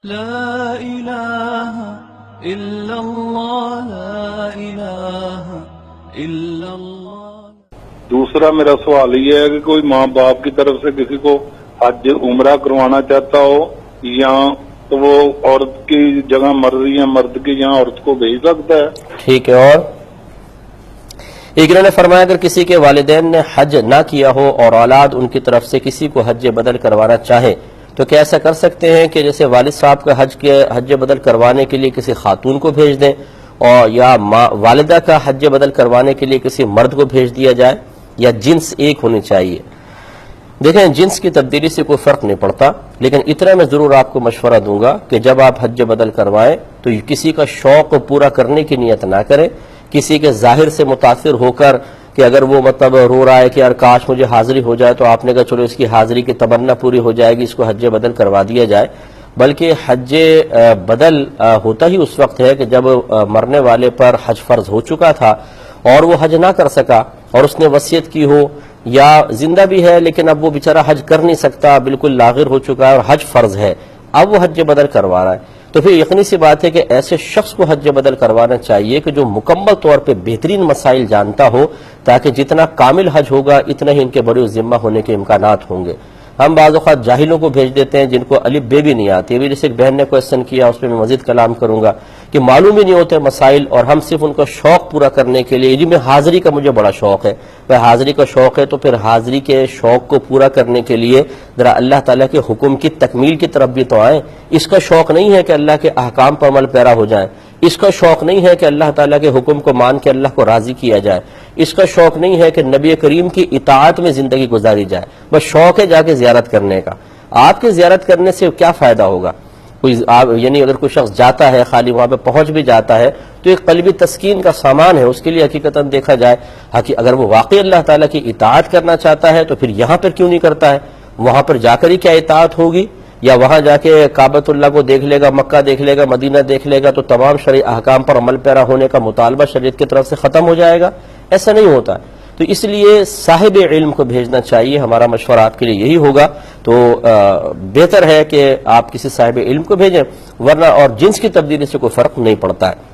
لا الہ الا اللہ لا الہ الا اللہ۔ دوسرا میرا سوال یہ ہے کہ کوئی ماں باپ کی طرف سے کسی کو حج عمرہ کروانا چاہتا ہو یا تو وہ عورت کی جگہ مرضی یا مرد کی جہاں عورت کو بھیج سکتا ہے؟ ٹھیک ہے۔ اور ایک نے فرمایا اگر کسی کے والدین نے حج نہ کیا ہو اور اولاد ان کی طرف سے کسی کو حج بدل کروانا چاہے تو کیا ایسا کر سکتے ہیں کہ جیسے والد صاحب کا حج بدل کروانے کے لیے کسی خاتون کو بھیج دیں اور یا والدہ کا حج بدل کروانے کے لیے کسی مرد کو بھیج دیا جائے، یا جنس ایک ہونی چاہیے؟ دیکھیں، جنس کی تبدیلی سے کوئی فرق نہیں پڑتا، لیکن اتنا میں ضرور آپ کو مشورہ دوں گا کہ جب آپ حج بدل کروائیں تو کسی کا شوق پورا کرنے کی نیت نہ کریں، کسی کے ظاہر سے متاثر ہو کر کہ اگر وہ رو رہا ہے کہ یار کاش مجھے حاضری ہو جائے تو آپ نے کہا چلو اس کی حاضری کی تمنا پوری ہو جائے گی، اس کو حج بدل کروا دیا جائے، بلکہ حج بدل ہوتا ہی اس وقت ہے کہ جب مرنے والے پر حج فرض ہو چکا تھا اور وہ حج نہ کر سکا اور اس نے وصیت کی ہو، یا زندہ بھی ہے لیکن اب وہ بیچارہ حج کر نہیں سکتا، بالکل لاغر ہو چکا ہے اور حج فرض ہے، اب وہ حج بدل کروا رہا ہے، تو پھر یقینی سی بات ہے کہ ایسے شخص کو حج بدل کروانا چاہیے کہ جو مکمل طور پہ بہترین مسائل جانتا ہو، تاکہ جتنا کامل حج ہوگا اتنا ہی ان کے بڑے ذمہ ہونے کے امکانات ہوں گے۔ ہم بعض اوقات جاہلوں کو بھیج دیتے ہیں جن کو الف بے بھی نہیں آتی، ابھی جیسے ایک بہن نے کوئسچن کیا، اس پہ میں مزید کلام کروں گا کہ معلوم ہی نہیں ہوتے مسائل، اور ہم صرف ان کا شوق پورا کرنے کے لیے، جی میں حاضری کا مجھے بڑا شوق ہے، وہ حاضری کا شوق ہے تو پھر حاضری کے شوق کو پورا کرنے کے لیے ذرا اللہ تعالیٰ کے حکم کی تکمیل کی طرف بھی تو آئیں۔ اس کا شوق نہیں ہے کہ اللہ کے احکام پر عمل پیرا ہو جائیں، اس کا شوق نہیں ہے کہ اللہ تعالیٰ کے حکم کو مان کے اللہ کو راضی کیا جائے، اس کا شوق نہیں ہے کہ نبی کریم کی اطاعت میں زندگی گزاری جائے، بس شوق ہے جا کے زیارت کرنے کا۔ آپ کے زیارت کرنے سے کیا فائدہ ہوگا؟ یعنی اگر کوئی شخص جاتا ہے خالی وہاں پہ پہنچ بھی جاتا ہے تو ایک قلبی تسکین کا سامان ہے، اس کے لیے حقیقتاً دیکھا جائے اگر وہ واقعی اللہ تعالیٰ کی اطاعت کرنا چاہتا ہے تو پھر یہاں پر کیوں نہیں کرتا ہے؟ وہاں پر جا کر ہی کیا اطاعت ہوگی؟ یا وہاں جا کے کعبۃ اللہ کو دیکھ لے گا، مکہ دیکھ لے گا، مدینہ دیکھ لے گا تو تمام شرعی احکام پر عمل پیرا ہونے کا مطالبہ شریعت کی طرف سے ختم ہو جائے گا؟ ایسا نہیں ہوتا، تو اس لیے صاحب علم کو بھیجنا چاہیے۔ ہمارا مشورہ آپ کے لیے یہی ہوگا، تو بہتر ہے کہ آپ کسی صاحب علم کو بھیجیں، ورنہ اور جنس کی تبدیلی سے کوئی فرق نہیں پڑتا ہے۔